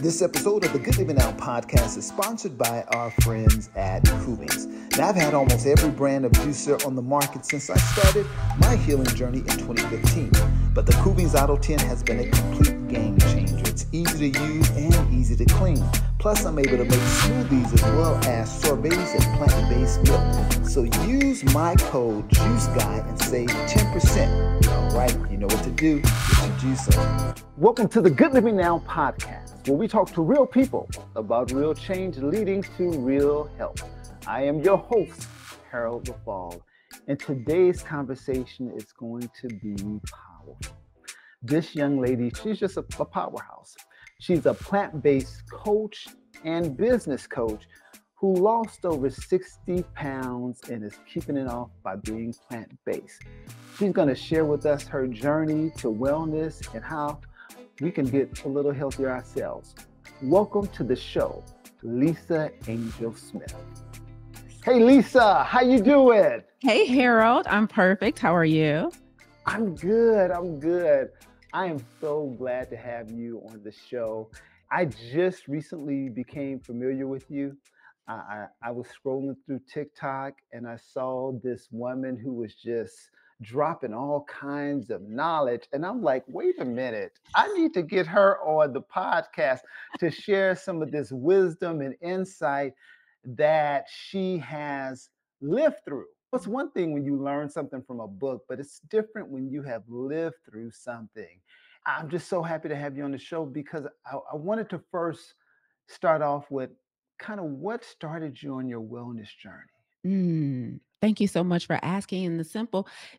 This episode of the Good Living Now podcast is sponsored by our friends at Kuvings. Now, I've had almost every brand of juicer on the market since I started my healing journey in 2015. But the Kuvings Auto 10 has been a complete game changer. It's easy to use and easy to clean. Plus, I'm able to make smoothies as well as sorbets and plant-based milk. So use my code JUICEGUY and save 10%. All right, you know what to do. Get your juice on. Welcome to the Good Living Now podcast, where we talk to real people about real change leading to real health. I am your host, Harold Leffall, and today's conversation is going to be powerful. This young lady, she's just a powerhouse. She's a plant-based coach and business coach who lost over 60 pounds and is keeping it off by being plant-based. She's going to share with us her journey to wellness and how we can get a little healthier ourselves. Welcome to the show, Lisa Angel Smith. Hey, Lisa, how you doing? Hey, Harold, I'm perfect. How are you? I'm good. I am so glad to have you on the show. I just recently became familiar with you. I was scrolling through TikTok and I saw this woman who was just dropping all kinds of knowledge. And I'm like, wait a minute, I need to get her on the podcast to share some of this wisdom and insight that she has lived through. It's one thing when you learn something from a book, but it's different when you have lived through something. I'm just so happy to have you on the show because I wanted to first start off with kind of what started you on your wellness journey. Thank you so much for asking. And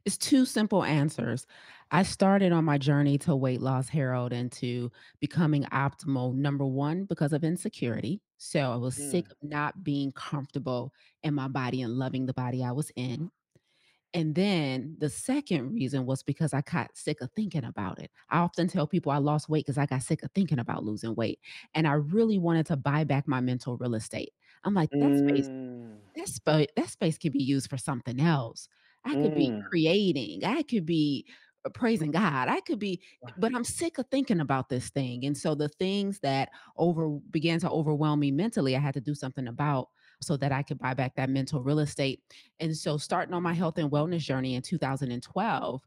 it's two simple answers. I started on my journey to weight loss, Harold, and to becoming optimal. Number one, because of insecurity. So I was sick of not being comfortable in my body and loving the body I was in. And then the second reason was because I got sick of thinking about it. I often tell people I lost weight because I got sick of thinking about losing weight. And I really wanted to buy back my mental real estate. I'm like, Mm, that space could be used for something else. I could be mm. creating. I could be praising God. I could be, but I'm sick of thinking about this thing. And so the things that over began to overwhelm me mentally, I had to do something about so that I could buy back that mental real estate. And so starting on my health and wellness journey in 2012,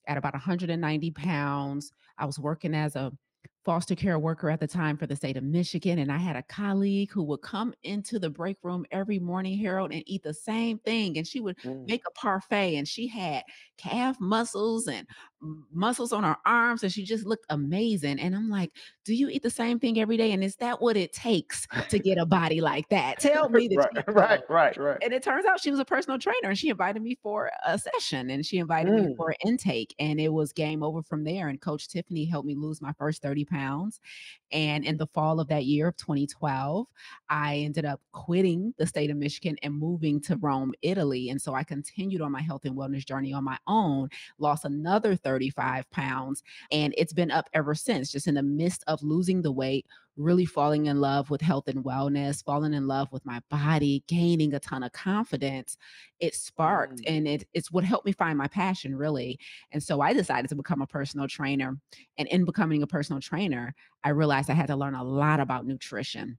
at about 190 pounds, I was working as a foster care worker at the time for the state of Michigan. And I had a colleague who would come into the break room every morning, Harold, and eat the same thing. And she would Mm. make a parfait and she had calf muscles and muscles on her arms. And she just looked amazing. And I'm like, do you eat the same thing every day? And is that what it takes to get a body like that? Tell me that Right, you right, know. right. And it turns out she was a personal trainer and she invited me for a session and she invited me Mm, for an intake. And it was game over from there. And Coach Tiffany helped me lose my first 30 pounds. And in the fall of that year of 2012, I ended up quitting the state of Michigan and moving to Rome, Italy. And so I continued on my health and wellness journey on my own, lost another 35 pounds. And it's been up ever since, just in the midst of losing the weight, really falling in love with health and wellness, falling in love with my body, gaining a ton of confidence. It sparked mm, and it's what helped me find my passion, really. And so I decided to become a personal trainer. And in becoming a personal trainer, I realized I had to learn a lot about nutrition.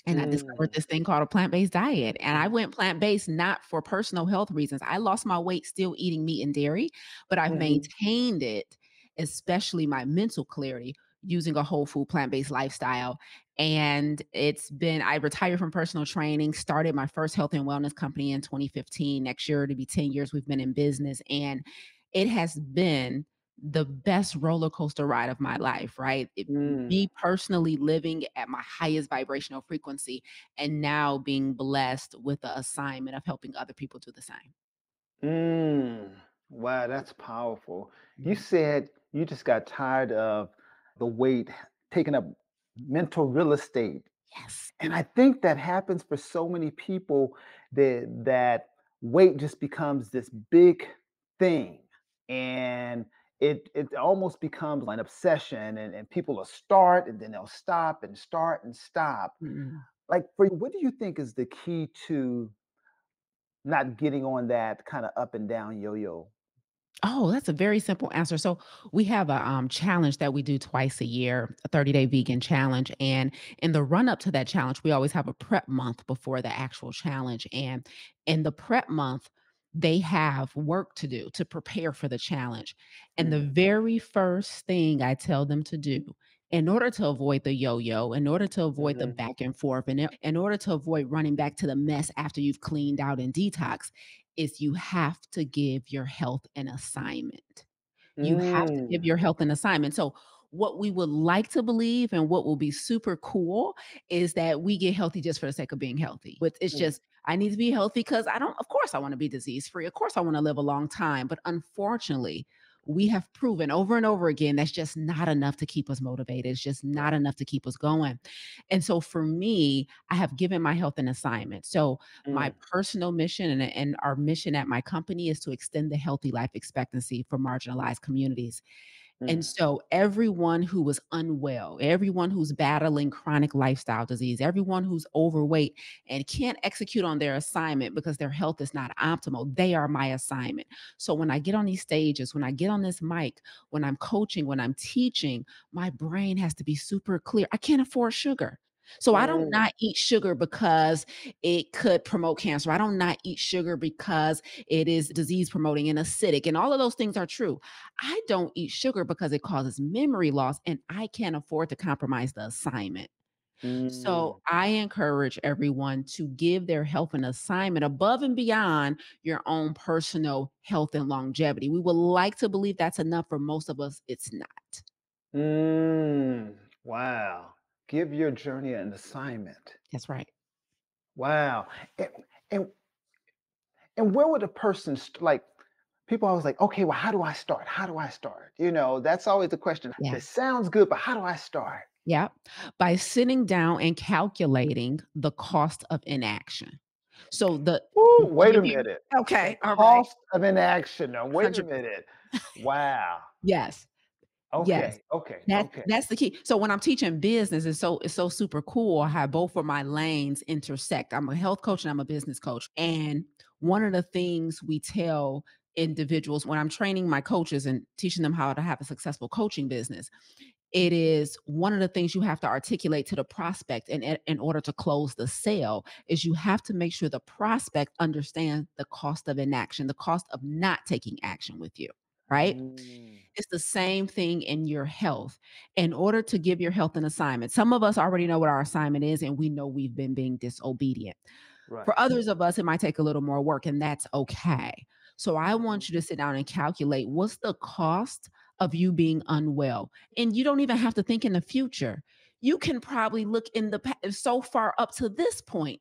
And I discovered mm, this thing called a plant-based diet. And I went plant-based not for personal health reasons. I lost my weight still eating meat and dairy, but I've mhm, maintained it, especially my mental clarity, using a whole food plant-based lifestyle. And I retired from personal training, started my first health and wellness company in 2015. Next year, to be 10 years we've been in business. And it has been the best roller coaster ride of my life, right? mm. Me personally living at my highest vibrational frequency and now being blessed with the assignment of helping other people do the same. Mm. Wow, that's powerful. You Mhm. said you just got tired of the weight taking up mental real estate. Yes. And I think that happens for so many people that weight just becomes this big thing. And it almost becomes an obsession and people will start and then they'll stop and start and stop. Mm. Like for you, what do you think is the key to not getting on that kind of up and down yo-yo? Oh, that's a very simple answer. So we have a challenge that we do twice a year, a 30-day vegan challenge. And in the run up to that challenge, we always have a prep month before the actual challenge. And in the prep month, they have work to do to prepare for the challenge. And the Mm, very first thing I tell them to do in order to avoid the yo-yo, in order to avoid the mhm, back and forth, and in order to avoid running back to the mess after you've cleaned out and detox, is you have to give your health an assignment. You have to give mm, your health an assignment. So, what we would like to believe and what will be super cool is that we get healthy just for the sake of being healthy. But it's mm, just, I need to be healthy because I don't, of course, I want to be disease free. Of course, I want to live a long time. But unfortunately, we have proven over and over again that's just not enough to keep us motivated. It's just not right. enough to keep us going. And so for me, I have given my health an assignment. So my Mm, personal mission and our mission at my company is to extend the healthy life expectancy for marginalized communities. And mm, so everyone who is unwell, everyone who's battling chronic lifestyle disease, everyone who's overweight and can't execute on their assignment because their health is not optimal, they are my assignment. So when I get on these stages, when I get on this mic, when I'm coaching, when I'm teaching, my brain has to be super clear. I can't afford sugar. So I don't mm, not eat sugar because it could promote cancer. I don't not eat sugar because it is disease promoting and acidic. And all of those things are true. I don't eat sugar because it causes memory loss and I can't afford to compromise the assignment. So mm, I encourage everyone to give their health an assignment above and beyond your own personal health and longevity. We would like to believe that's enough. For most of us, it's not. mm. Wow. Give your journey an assignment. That's right. Wow. And and and where would a person like people always like, okay, well, how do I start? How do I start? That's always the question. Yeah. This sounds good, but how do I start? Yeah. By sitting down and calculating the cost of inaction. So Oh, let wait me a be minute. The okay. All right. cost of inaction. Now, wait a 100. minute. Wow. Yes. Yes. Okay, okay, okay. That's the key. So when I'm teaching business, it's so super cool how both of my lanes intersect. I'm a health coach and I'm a business coach. And one of the things we tell individuals when I'm training my coaches and teaching them how to have a successful coaching business, it is one of the things you have to articulate to the prospect in order to close the sale is you have to make sure the prospect understands the cost of inaction, the cost of not taking action with you, right? Mm, It's the same thing in your health. In order to give your health an assignment, some of us already know what our assignment is and we know we've been being disobedient. right. For others of us, it might take a little more work, and that's okay. So I Mhm. want you to sit down and calculate what's the cost of you being unwell. And you don't even have to think in the future. You can probably look in the so far up to this point.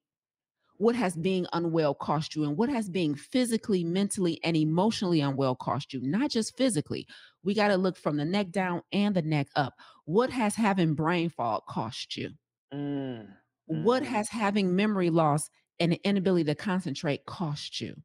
What has being unwell cost you, and what has being physically, mentally, and emotionally unwell cost you? Not just physically. We got to look from the neck down and the neck up. What has having brain fog cost you? Mm, What mhm, has having memory loss and an inability to concentrate cost you?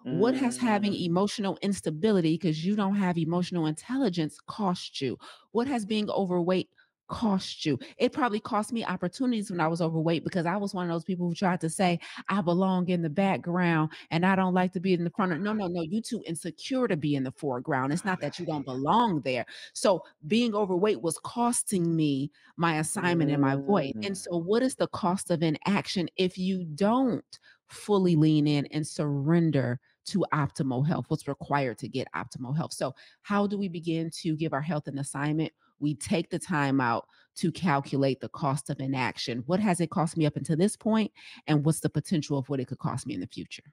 What has having mm, emotional instability because you don't have emotional intelligence cost you? What has being overweight cost you? It probably cost me opportunities when I was overweight because I was one of those people who tried to say, I belong in the background and I don't like to be in the front. No, no, no. You too insecure to be in the foreground. It's not that you don't right. belong there. So being overweight was costing me my assignment and my voice. And Mm, so, what is the cost of inaction if you don't fully lean in and surrender to optimal health, what's required to get optimal health? So, how do we begin to give our health an assignment? We take the time out to calculate the cost of inaction. What has it cost me up until this point? And what's the potential of what it could cost me in the future?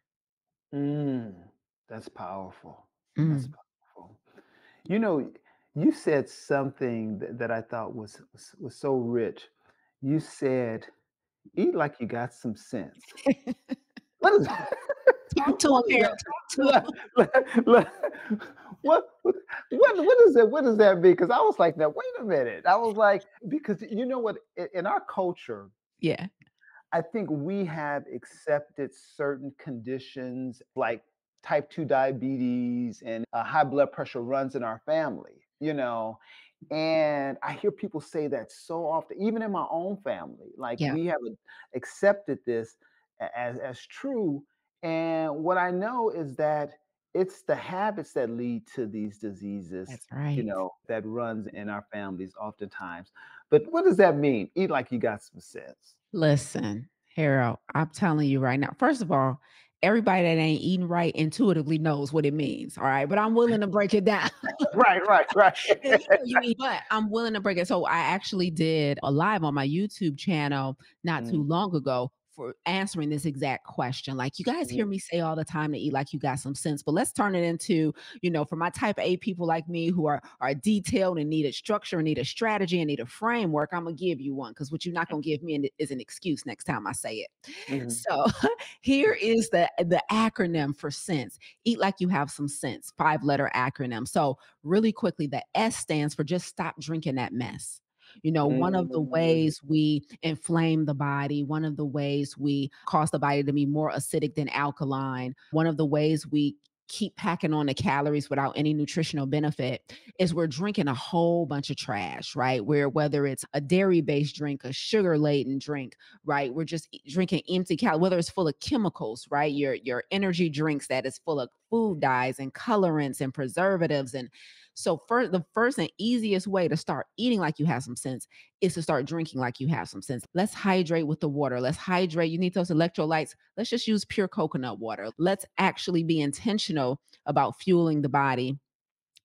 mm. That's powerful. That's Mm. powerful. You know, you said something that I thought was so rich. You said, "Eat like you got some sense." What is Talk to him, what is Harold. that? Talk to Look, him. look, look, what is it? What does that mean? Because I was like, "Now, wait a minute." I was like, because you know what? In our culture, Yeah. I think we have accepted certain conditions like type 2 diabetes and high blood pressure runs in our family. And I hear people say that so often, even in my own family, like Yeah. we have accepted this as true. And what I know is that it's the habits that lead to these diseases, That's right. that runs in our families oftentimes. But what does that mean? Eat like you got some sense. Listen, Harold, I'm telling you right now. First of all, everybody that ain't eating right intuitively knows what it means. All right. But I'm willing to break it down. Right, right, right. Until you eat, but I'm willing to break it. So I actually did a live on my YouTube channel not too Mm, long ago for answering this exact question. Like, you guys hear mhm, me say all the time to eat like you got some sense, but let's turn it into, for my type A people like me who are detailed and need a structure and need a strategy and need a framework. I'm gonna give you one because what you're not gonna give me is an excuse next time I say it. mhm, So here is the acronym for sense. Eat like you have some sense. 5-letter acronym. So really quickly, the S stands for just stop drinking that mess. One of the mm, ways we inflame the body, one of the ways we cause the body to be more acidic than alkaline, one of the ways we keep packing on the calories without any nutritional benefit is we're drinking a whole bunch of trash, right? Whether it's a dairy-based drink, a sugar-laden drink, right? We're just drinking empty calories, whether it's full of chemicals, right? Your energy drinks that is full of food dyes and colorants and preservatives. And so the first and easiest way to start eating like you have some sense is to start drinking like you have some sense. Let's hydrate with the water. Let's hydrate. You need those electrolytes. Let's just use pure coconut water. Let's actually be intentional about fueling the body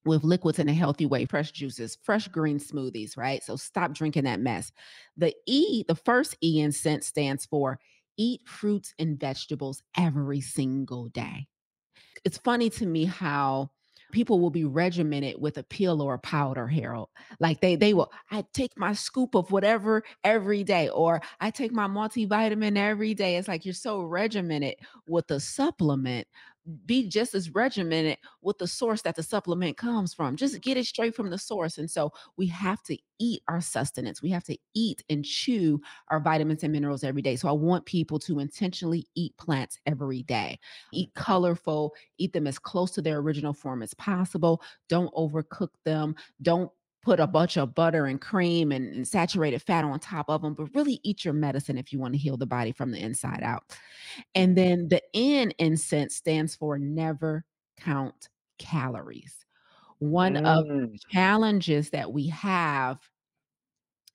with liquids in a healthy way, fresh juices, fresh green smoothies, right? So stop drinking that mess. The first E in scent stands for eat fruits and vegetables every single day. It's funny to me how people will be regimented with a pill or a powder, Harold. Like they will, I take my scoop of whatever every day, or I take my multivitamin every day. It's like you're so regimented with a supplement. Be just as regimented with the source that the supplement comes from. Just get it straight from the source. And so we have to eat our sustenance. We have to eat and chew our vitamins and minerals every day. So I want people to intentionally eat plants every day. Eat colorful, eat them as close to their original form as possible. Don't overcook them. Don't put a bunch of butter and cream and saturated fat on top of them, but really eat your medicine if you want to heal the body from the inside out. And mm, then the N in sense stands for never count calories. One of mm, the challenges that we have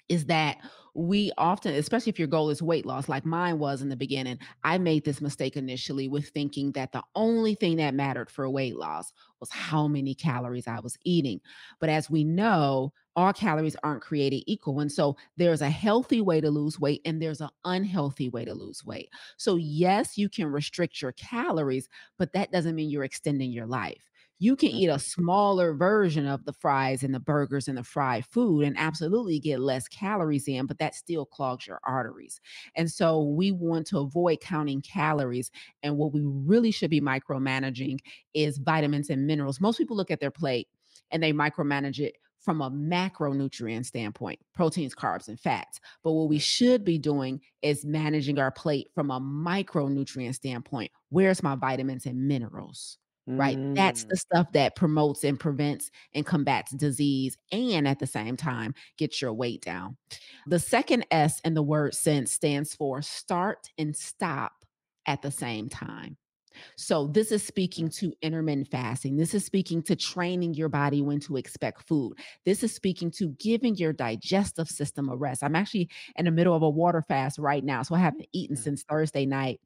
is that we often, especially if your goal is weight loss, like mine was in the beginning, I made this mistake initially with thinking that the only thing that mattered for weight loss was how many calories I was eating. But as we know, all calories aren't created equal. And so there's a healthy way to lose weight and there's an unhealthy way to lose weight. So, yes, you can restrict your calories, but that doesn't mean you're extending your life. You can eat a smaller version of the fries and the burgers and the fried food and absolutely get less calories in, but that still clogs your arteries. And so we want to avoid counting calories. And what we really should be micromanaging is vitamins and minerals. Most people look at their plate and they micromanage it from a macronutrient standpoint, proteins, carbs, and fats. But what we should be doing is managing our plate from a micronutrient standpoint. Where's my vitamins and minerals? Right? That's mm, the stuff that promotes and prevents and combats disease and at the same time gets your weight down. The second S in the word sense stands for start and stop at the same time. So this is speaking to intermittent fasting. This is speaking to training your body when to expect food. This is speaking to giving your digestive system a rest. I'm actually in the middle of a water fast right now, so I haven't eaten mm, since Thursday night.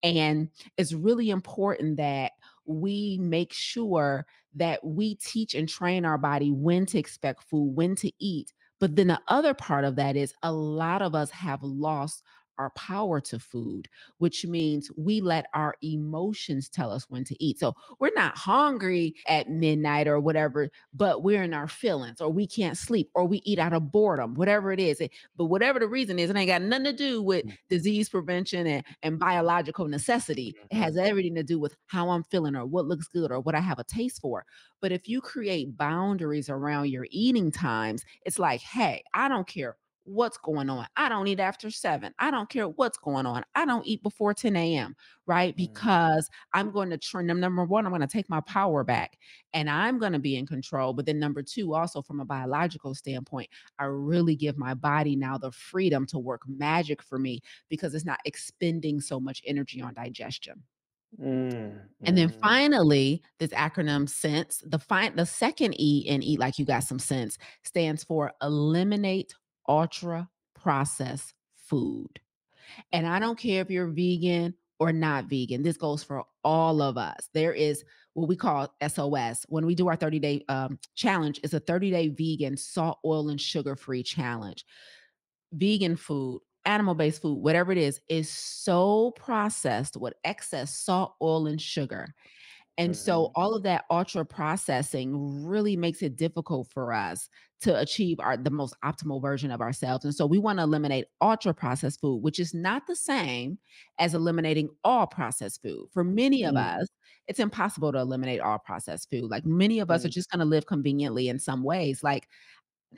And it's really important that we make sure that we teach and train our body when to expect food, when to eat. But then the other part of that is a lot of us have lost our power to food, which means we let our emotions tell us when to eat. So we're not hungry at midnight or whatever, but we're in our feelings, or we can't sleep, or we eat out of boredom, whatever it is. But whatever the reason is, it ain't got nothing to do with mm, disease prevention and biological necessity. It has mhm, everything to do with how I'm feeling or what looks good or what I have a taste for. But if you create boundaries around your eating times, it's like, hey, I don't care what's going on. I don't eat after 7. I don't care what's going on. I don't eat before 10 a.m., right? mm. Because I'm going to train them. Number one, I'm going to take my power back and I'm going to be in control. But then number two, also from a biological standpoint, I really give my body now the freedom to work magic for me because it's not expending so much energy on digestion. Mm, And then mm, finally, this acronym SENSE, the second E in Eat Like You Got Some Sense stands for eliminate ultra processed food. And I don't care if you're vegan or not vegan. This goes for all of us. There is what we call SOS. When we do our 30-day challenge, it's a 30-day vegan, salt, oil, and sugar-free challenge. Vegan food, animal-based food, whatever it is so processed with excess salt, oil, and sugar. And so mhm, all of that ultra processing really makes it difficult for us to achieve the most optimal version of ourselves. And so we want to eliminate ultra processed food, which is not the same as eliminating all processed food. For many of mm, us, it's impossible to eliminate all processed food. Like many of us are mm. just going to live conveniently in some ways. Like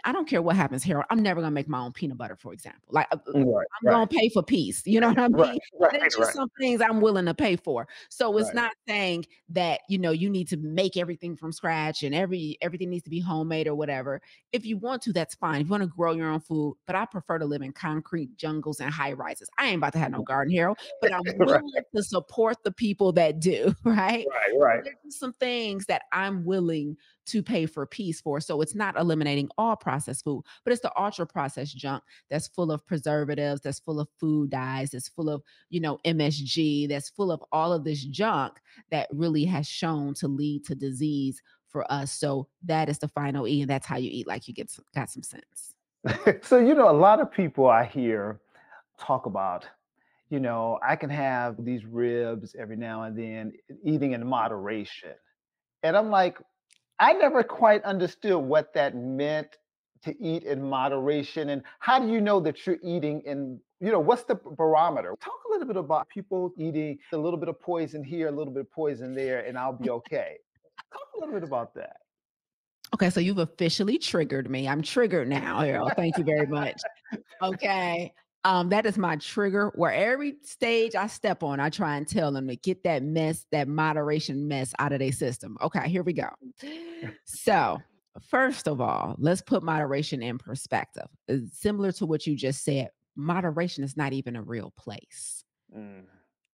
I don't care what happens, Harold. I'm never gonna make my own peanut butter, for example. Like, Right, I'm gonna right, pay for peace. You know what I right, mean? There's right, just right, some things I'm willing to pay for. So it's right. not saying that you need to make everything from scratch and everything needs to be homemade or whatever. If you want to, that's fine. If you want to grow your own food, but I prefer to live in concrete jungles and high rises. I ain't about to have no garden, Harold, but I'm Right, willing to support the people that do. Right? right, So right. there's just some things that I'm willing to pay for peace for. So it's not eliminating all processed food, but it's the ultra processed junk that's full of preservatives, that's full of food dyes, that's full of, MSG, that's full of all of this junk that really has shown to lead to disease for us. So that is the final E, and that's how you eat like you got some sense. So, a lot of people I hear talk about, I can have these ribs every now and then, eating in moderation. And I'm like, I never quite understood what that meant, to eat in moderation. And how do you know that you're eating in, what's the barometer? Talk a little bit about people eating a little bit of poison here, a little bit of poison there, and I'll be okay. Talk a little bit about that. Okay, so you've officially triggered me. I'm triggered now, Harold. Thank you very much. Okay. That is my trigger where every stage I step on, I try and tell them to get that mess, that moderation mess out of their system. Okay, here we go. So, first of all, let's put moderation in perspective. Similar to what you just said, moderation is not even a real place. Mm,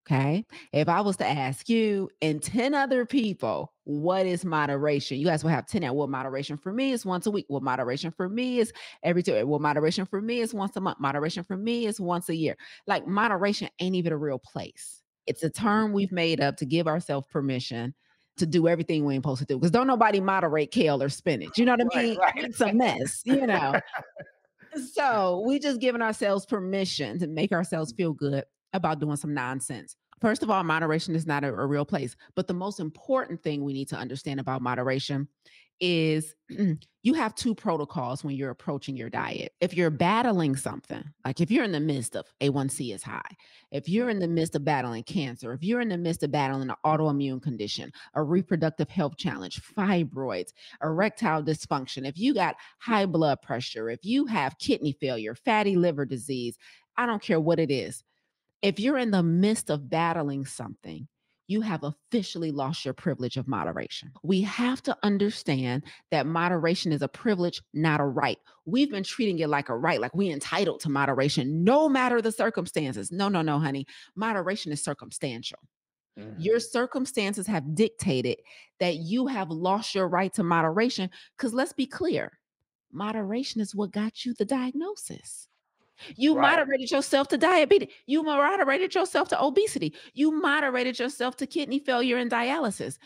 Okay. If I was to ask you and 10 other people, what is moderation? You guys will have 10 out. Well, moderation for me is once a week. Well, moderation for me is every 2. Well, moderation for me is once a month. Moderation for me is once a year. Like moderation ain't even a real place. It's a mhm. term we've made up to give ourselves permission to do everything we ain't supposed to do. Because don't nobody moderate kale or spinach. You know what I Right, mean? right. It's a mess. So we just giving ourselves permission to make ourselves feel good about doing some nonsense. First of all, moderation is not a real place. But the most important thing we need to understand about moderation is you have two protocols when you're approaching your diet. If you're battling something, like if you're in the midst of A1C is high, if you're in the midst of battling cancer, if you're in the midst of battling an autoimmune condition, a reproductive health challenge, fibroids, erectile dysfunction, if you got high blood pressure, if you have kidney failure, fatty liver disease, I don't care what it is, if you're in the midst of battling something, you have officially lost your privilege of moderation. We have to understand that moderation is a privilege, not a right. We've been treating it like a right, like we entitled to moderation, no matter the circumstances. No, no, no, honey. Moderation is circumstantial. Your Mhm. circumstances have dictated that you have lost your right to moderation. Because let's be clear, moderation is what got you the diagnosis. You Right. moderated yourself to diabetes. You moderated yourself to obesity. You moderated yourself to kidney failure and dialysis.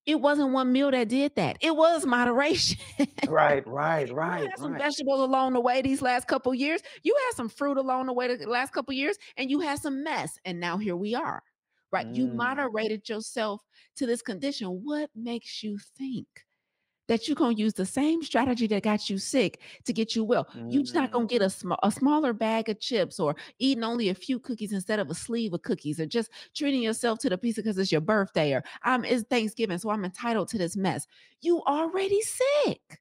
It wasn't one meal that did that. It was moderation. Right, right, You right, had some right. vegetables along the way these last couple years. You had some fruit along the way the last couple years, and you had some mess. And now here we are. Right? You Mm, moderated yourself to this condition. What makes you think that you're gonna use the same strategy that got you sick to get you well? You're just not gonna mm. get a smaller bag of chips or eating only a few cookies instead of a sleeve of cookies or just treating yourself to the pizza because it's your birthday or it's Thanksgiving, so I'm entitled to this mess. You already sick.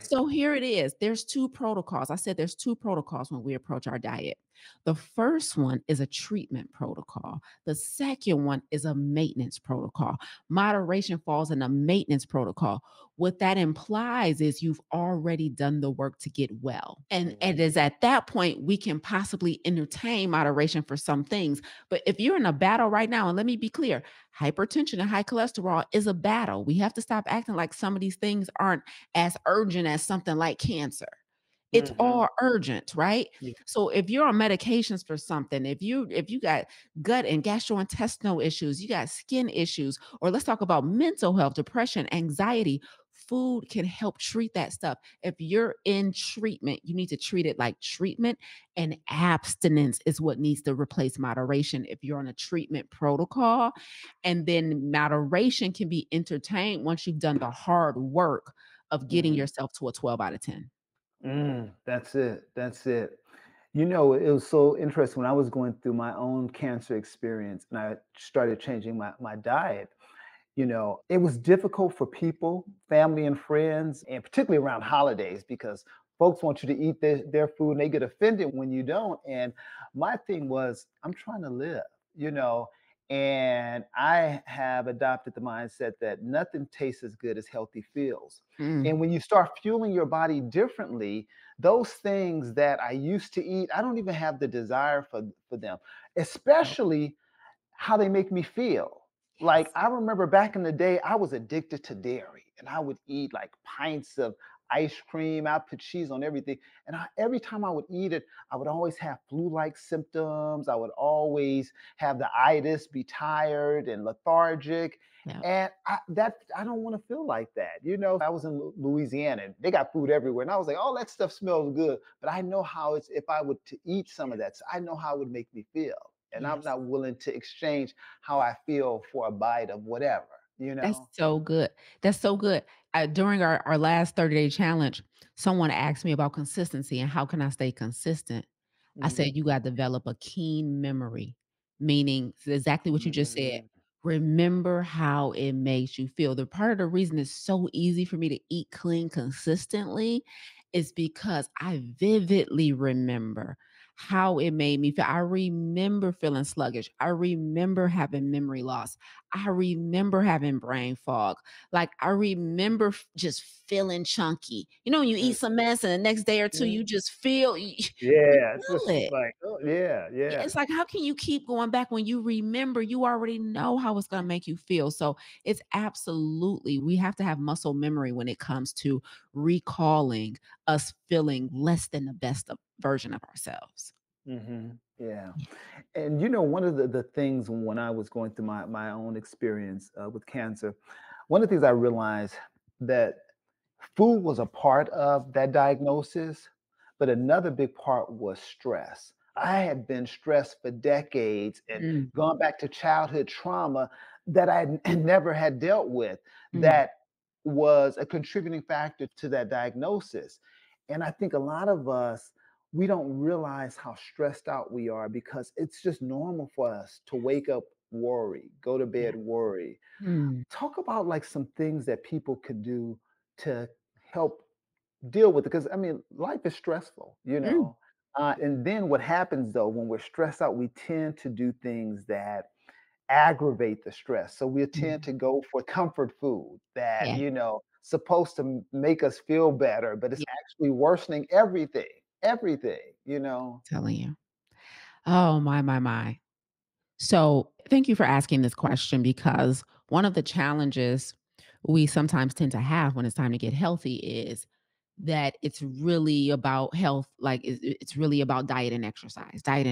So here it is. There's 2 protocols. I said there's 2 protocols when we approach our diet. The first one is a treatment protocol. The second one is a maintenance protocol. Moderation falls in a maintenance protocol. What that implies is you've already done the work to get well. And Mhm. it is at that point we can possibly entertain moderation for some things. But if you're in a battle right now, and let me be clear, hypertension and high cholesterol is a battle. We have to stop acting like some of these things aren't as urgent as something like cancer. It's Mhm. all urgent, right? Yeah. So if you're on medications for something, if you got gut and gastrointestinal issues, you got skin issues, or let's talk about mental health, depression, anxiety, food can help treat that stuff. If you're in treatment, you need to treat it like treatment, and abstinence is what needs to replace moderation if you're on a treatment protocol. And then moderation can be entertained once you've done the hard work of getting Mhm. yourself to a 12 out of 10. That's it. That's it. You know, it was so interesting when I was going through my own cancer experience and I started changing my diet. It was difficult for people, family and friends, and particularly around holidays because folks want you to eat their food and they get offended when you don't. And my thing was, I'm trying to live, you know, and I have adopted the mindset that nothing tastes as good as healthy feels. Mm, And when you start fueling your body differently, those things that I used to eat, I don't even have the desire for them, right. especially how they make me feel. Like Yes. I remember back in the day, I was addicted to dairy and I would eat like pints of ice cream. I put cheese on everything. And every time I would eat it, I would always have flu-like symptoms. I would always have the itis, be tired and lethargic. Yeah. And I don't want to feel like that. I was in Louisiana and they got food everywhere. And I was like, oh, that stuff smells good. But I know how it's if I were to eat some of that, so I know how it would make me feel. And I'm Yes. not willing to exchange how I feel for a bite of whatever, you That's know? so good. That's so good. During our last 30-day challenge, someone asked me about consistency and how can I stay consistent. I Mhm. said, you got to develop a keen memory, meaning exactly what you just said. Mhm. Remember how it makes you feel. The part of the reason it's so easy for me to eat clean consistently is because I vividly remember how it made me feel. I remember feeling sluggish. I remember having memory loss. I remember having brain fog. Like I remember just feeling chunky. You know, when you eat some mess and the next day or two, Mhm. you just feel you Yeah, it's feel just it. like, oh, yeah, Yeah, yeah. it's like, how can you keep going back when you remember you already know how it's gonna make you feel? So it's absolutely we have to have muscle memory when it comes to recalling us feeling less than the best version of ourselves. Yeah. And one of the things when I was going through my own experience with cancer, one of the things I realized that food was a part of that diagnosis, but another big part was stress. I had been stressed for decades and Mm, gone back to childhood trauma that never had dealt with mm, that was a contributing factor to that diagnosis. And I think a lot of us, we don't realize how stressed out we are because it's just normal for us to wake up worry, go to yeah. bed worry. Mm, Talk about like some things that people could do to help deal with it because I mean, life is stressful, mm, and then what happens though when we're stressed out, we tend to do things that aggravate the stress. So we tend mm. to go for comfort food that, Yeah, supposed to make us feel better, but it's yeah, actually worsening everything. telling you. Oh my, my, my. So, thank you for asking this question because one of the challenges we sometimes tend to have when it's time to get healthy is that it's really about health, like it's really about diet and exercise, diet.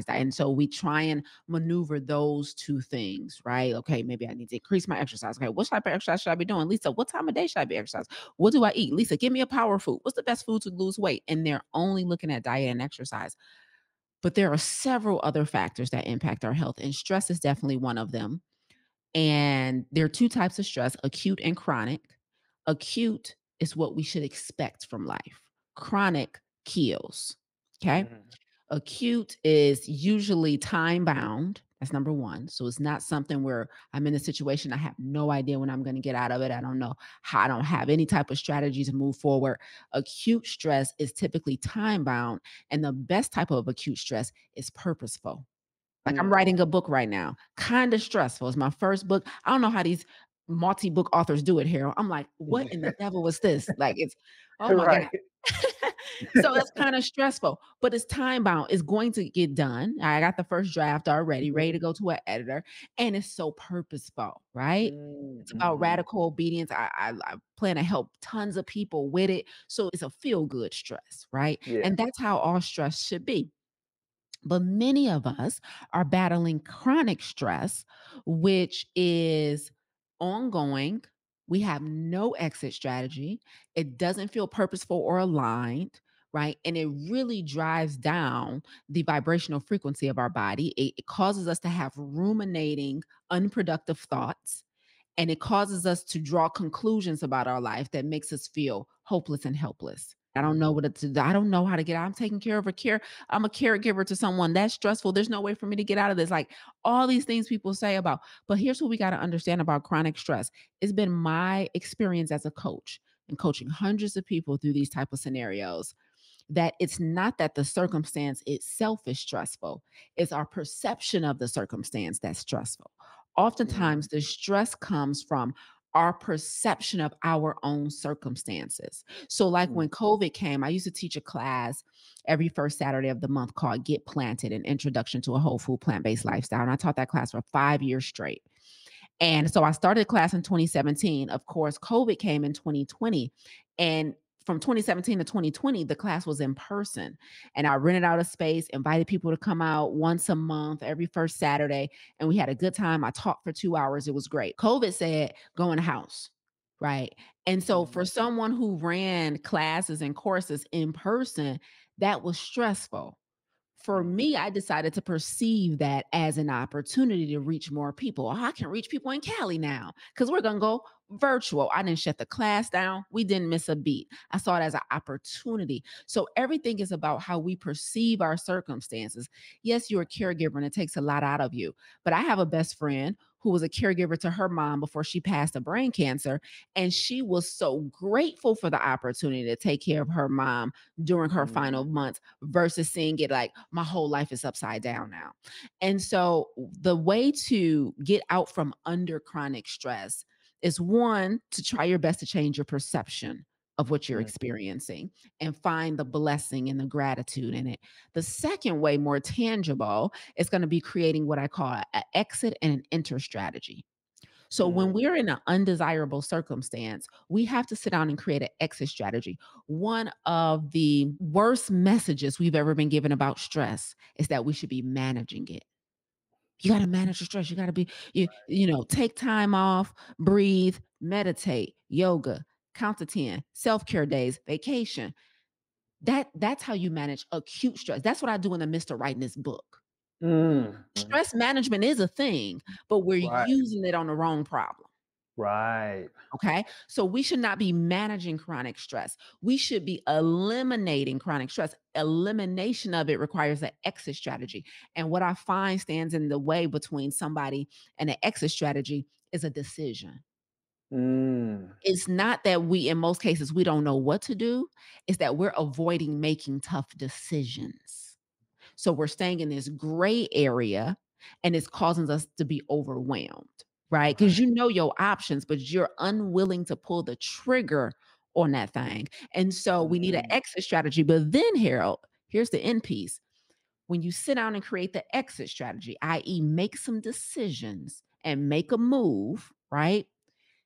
And so we try and maneuver those two things, right? Okay, maybe I need to increase my exercise. Okay, what type of exercise should I be doing? Lisa, what time of day should I be exercising? What do I eat? Lisa, give me a power food. What's the best food to lose weight? And they're only looking at diet and exercise. But there are several other factors that impact our health, and stress is definitely one of them. And there are two types of stress, acute and chronic. Acute is what we should expect from life, chronic kills. Okay. Mhm. Acute is usually time bound. That's number one. So it's not something where I'm in a situation, I have no idea when I'm going to get out of it. I don't know how, I don't have any type of strategy to move forward. Acute stress is typically time bound. And the best type of acute stress is purposeful. Like I'm Mm. writing a book right now, kind of stressful. It's my first book. I don't know how these multi-book authors do it, Harold. I'm like, what in the devil was this? Like it's, oh my God. Right. So it's kind of stressful, but it's time bound. It's going to get done. I got the first draft already, ready Mhm. to go to an editor, and it's so purposeful, right? Mm, It's about mhm. radical obedience. I plan to help tons of people with it. So it's a feel good stress, right? Yeah. And that's how all stress should be. But many of us are battling chronic stress, which is ongoing. We have no exit strategy. It doesn't feel purposeful or aligned, right? And it really drives down the vibrational frequency of our body. It causes us to have ruminating, unproductive thoughts, and it causes us to draw conclusions about our life that makes us feel hopeless and helpless. I don't know what to do. I don't know how to get out. I'm taking care of a care. I'm a caregiver to someone that's stressful. There's no way for me to get out of this. Like all these things people say about, but here's what we got to understand about chronic stress. It's been my experience as a coach and coaching hundreds of people through these type of scenarios that it's not that the circumstance itself is stressful, it's our perception of the circumstance that's stressful. Mm, Oftentimes, the stress comes from our perception of our own circumstances. So, like mm, when COVID came, I used to teach a class every first Saturday of the month called Get Planted, an introduction to a whole food plant based lifestyle. And I taught that class for 5 years straight. And so I started class in 2017. Of course, COVID came in 2020. And from 2017 to 2020, the class was in person. And I rented out a space, invited people to come out once a month, every first Saturday. And we had a good time. I taught for 2 hours. It was great. COVID said, go in the house. Right. And so mhm, for someone who ran classes and courses in person, that was stressful. For mm, me, I decided to perceive that as an opportunity to reach more people. Oh, I can reach people in Cali now because we're going to go virtual. I didn't shut the class down. We didn't miss a beat. I saw it as an opportunity. So everything is about how we perceive our circumstances. Yes, you're a caregiver and it takes a lot out of you. But I have a best friend who was a caregiver to her mom before she passed of brain cancer. And she was so grateful for the opportunity to take care of her mom during her mm, final months versus seeing it like my whole life is upside down now. And so the way to get out from under chronic stress is one, to try your best to change your perception of what you're mm, experiencing and find the blessing and the gratitude in it. The second way, more tangible, is going to be creating what I call an exit and an enter strategy. So when mm, we're in an undesirable circumstance, we have to sit down and create an exit strategy. One of the worst messages we've ever been given about stress is that we should be managing it. You got to manage your stress. You got to be take time off, breathe, meditate, yoga, count to 10, self-care days, vacation. That's how you manage acute stress. That's what I do in the midst of writing this book. mm, mhm. Stress management is a thing, but we're Right, using it on the wrong problem. right. Okay. So we should not be managing chronic stress. We should be eliminating chronic stress. Elimination of it requires an exit strategy. And what I find stands in the way between somebody and an exit strategy is a decision. Mm, It's not that we, in most cases, we don't know what to do, it's that we're avoiding making tough decisions. So we're staying in this gray area and it's causing us to be overwhelmed, right? Because right. you know your options, but you're unwilling to pull the trigger on that thing. And so we need an Mm, exit strategy. But then, Harold, here's the end piece. When you sit down and create the exit strategy, i.e., make some decisions and make a move, right?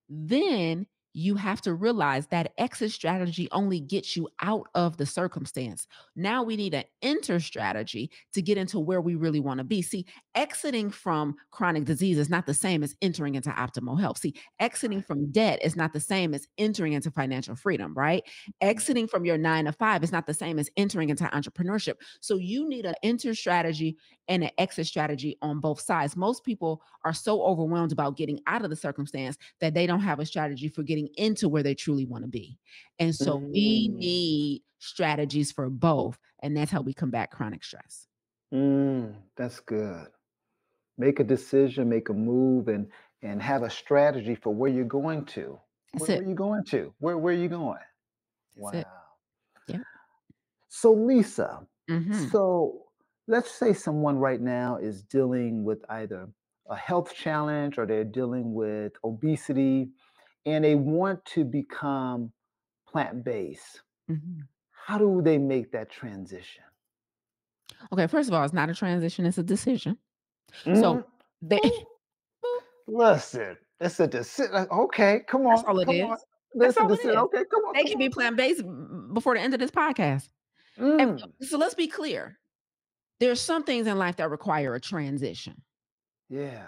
Then you have to realize that exit strategy only gets you out of the circumstance. Now we need an enter strategy to get into where we really want to be. See, exiting from chronic disease is not the same as entering into optimal health. See, exiting right. from debt is not the same as entering into financial freedom, right? Exiting from your 9 to 5 is not the same as entering into entrepreneurship. So you need an enter strategy and an exit strategy on both sides. Most people are so overwhelmed about getting out of the circumstance that they don't have a strategy for getting into where they truly want to be. And so we Mm, need strategies for both. And that's how we combat chronic stress. that's good. Make a decision, make a move, and have a strategy for where you're going to. That's Where it. you going to? Where are you going? That's it. Wow. Yeah. So Lisa, Mhm. so let's say someone right now is dealing with either a health challenge or they're dealing with obesity and they want to become plant-based. Mhm. How do they make that transition? Okay, first of all, it's not a transition, it's a decision. So Mm, they mm, listen, it's a decision. Okay, that's all it come on. is. That's That's a all decision. it is. Okay, come on, They come can be on, come on. plant-based before the end of this podcast. And Mm, so let's be clear. There's some things in life that require a transition. yeah.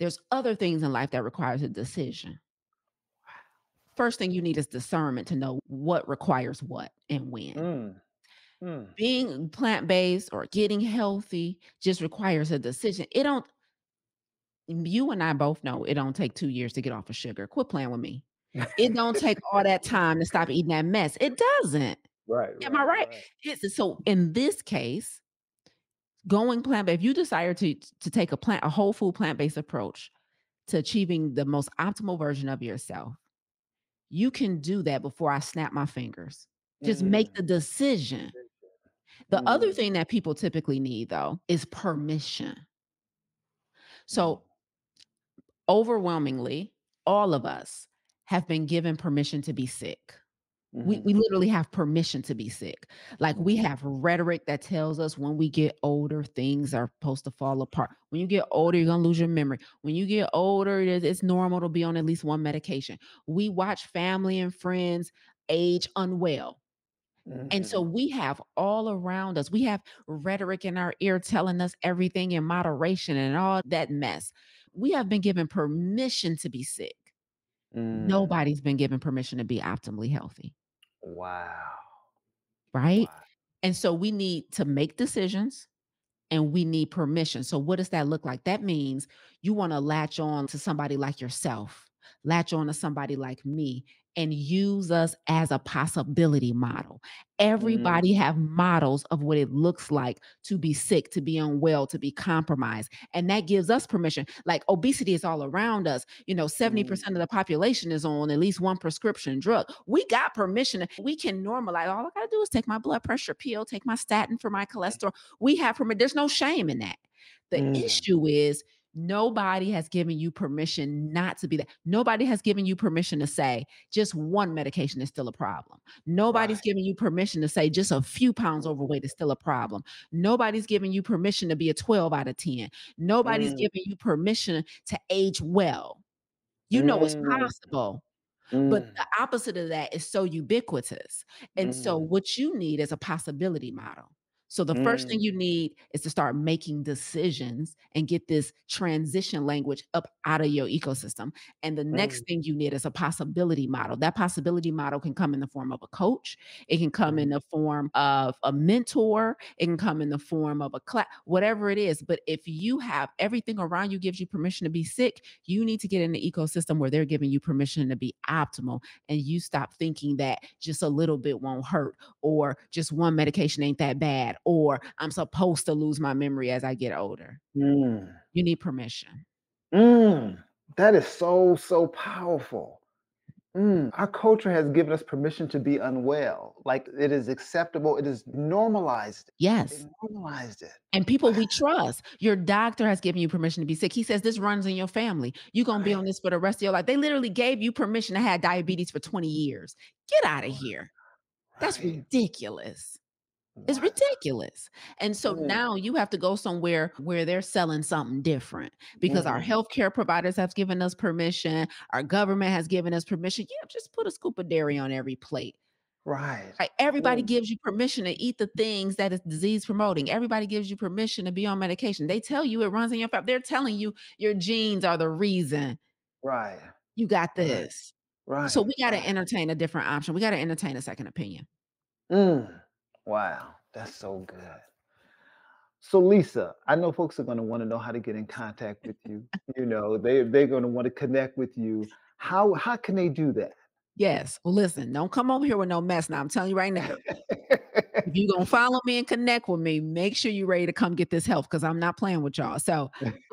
There's other things in life that requires a decision. First thing you need is discernment to know what requires what and when. Mm, mm, Being plant-based or getting healthy just requires a decision. It don't You and I both know it don't take 2 years to get off of sugar. Quit playing with me. It don't take all that time to stop eating that mess. It doesn't. right, Am I right, right? right. So in this case, going plant-based, if you desire to take a whole food plant-based approach to achieving the most optimal version of yourself, you can do that before I snap my fingers. Just make Mm, the decision. The other mm, thing that people typically need though is permission. mm, So overwhelmingly, all of us have been given permission to be sick. We mhm, literally have permission to be sick. Like, we mhm, have rhetoric that tells us when we get older, things are supposed to fall apart. When you get older, you're gonna lose your memory. When you get older, it's normal to be on at least one medication. We watch family and friends age unwell. And so mhm, we have all around us, we have rhetoric in our ear telling us everything in moderation and all that mess. We have been given permission to be sick. mm. Nobody's been given permission to be optimally healthy, Wow. right? Wow. And so we need to make decisions and we need permission. So what does that look like? That means you want to latch on to somebody like yourself, latch on to somebody like me, and use us as a possibility model. Everybody Mm, have models of what it looks like to be sick, to be unwell, to be compromised. And that gives us permission. Like, obesity is all around us. You know, mm, 70% of the population is on at least one prescription drug. We got permission. We can normalize. All I gotta do is take my blood pressure pill, take my statin for my cholesterol. We have permission. There's no shame in that. The mm. issue is nobody has given you permission not to be that. Nobody has given you permission to say just one medication is still a problem. Nobody's Right. giving you permission to say just a few pounds Mm, overweight is still a problem. Nobody's giving you permission to be a 12 out of 10. Nobody's mm, giving you permission to age well. You know it's mm, possible. But mm, the opposite of that is so ubiquitous. And so mm, what you need is a possibility model. So the first thing mm, you need is to start making decisions and get this transition language up out of your ecosystem. And the next mm, thing you need is a possibility model. That possibility model can come in the form of a coach. It can come in mhm, the form of a mentor. It can come in the form of a class, whatever it is. But if you have everything around you gives you permission to be sick, you need to get in the ecosystem where they're giving you permission to be optimal, and you stop thinking that just a little bit won't hurt, or just one medication ain't that bad, or I'm supposed to lose my memory as I get older. mm, You need permission. mm. That is so, so powerful. Our culture has given us permission to be unwell. Like it is acceptable. It is normalized. It Yes. normalized it. And people Wow. we trust. Your doctor has given you permission to be sick. He says this runs in your family. You're going to be Right. on this for the rest of your life. They literally gave you permission to have diabetes for 20 years. Get out of here. That's Right. ridiculous. It's Wow. ridiculous. And so Mm, now you have to go somewhere where they're selling something different, because our mhm. healthcare providers have given us permission. Our government has given us permission. Yeah, just put a scoop of dairy on every plate. Right. Right? Everybody Mm, gives you permission to eat the things that is disease promoting. Everybody gives you permission to be on medication. They tell you it runs in your family. They're telling you your genes are the reason right. you got Right. this. So Right. we got to Right. entertain a different option. We got to entertain a second opinion. Mm. Wow. That's so good. So Lisa, I know folks are going to want to know how to get in contact with you. They're going to want to connect with you. How can they do that? Yes. Well, listen, don't come over here with no mess now. I'm telling you right now. If you're going to follow me and connect with me, make sure you're ready to come get this help because I'm not playing with y'all. So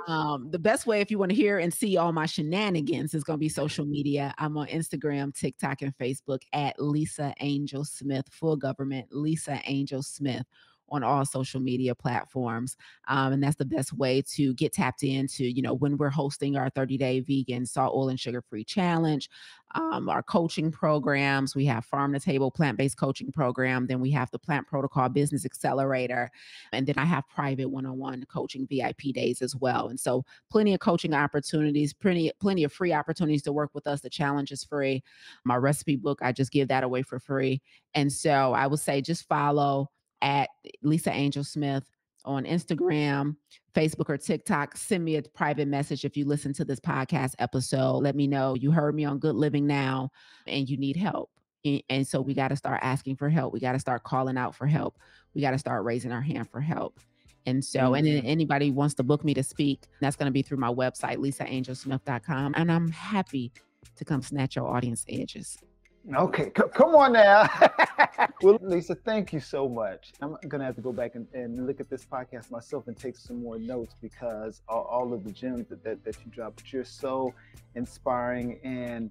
the best way if you want to hear and see all my shenanigans is going to be social media. I'm on Instagram, TikTok, and Facebook at Lisa Angel Smith, full government, Lisa Angel Smith on all social media platforms. And that's the best way to get tapped into, when we're hosting our 30-day vegan, salt, oil, and sugar-free challenge, our coaching programs. We have Farm to Table plant-based coaching program. Then we have the Plant Protocol Business Accelerator. And then I have private one-on-one coaching VIP days as well. And so plenty of coaching opportunities, plenty of free opportunities to work with us. The challenge is free. My recipe book, I just give that away for free. And so I would say just follow at Lisa Angel Smith on Instagram, Facebook, or TikTok. Send me a private message if you listen to this podcast episode. Let me know you heard me on Good Living Now and you need help. And so we got to start asking for help. We got to start calling out for help. We got to start raising our hand for help. And so, and then anybody wants to book me to speak, that's going to be through my website, lisaangelsmith.com. And I'm happy to come snatch your audience edges. Okay, come on now. Well, Lisa, thank you so much. I'm going to have to go back and look at this podcast myself and take some more notes because all of the gems that you dropped, but you're so inspiring. And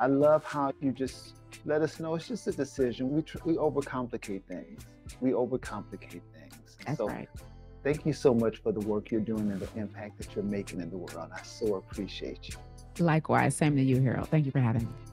I love how you just let us know it's just a decision. We overcomplicate things. That's right. Thank you so much for the work you're doing and the impact that you're making in the world. I so appreciate you. Likewise. Same to you, Harold. Thank you for having me.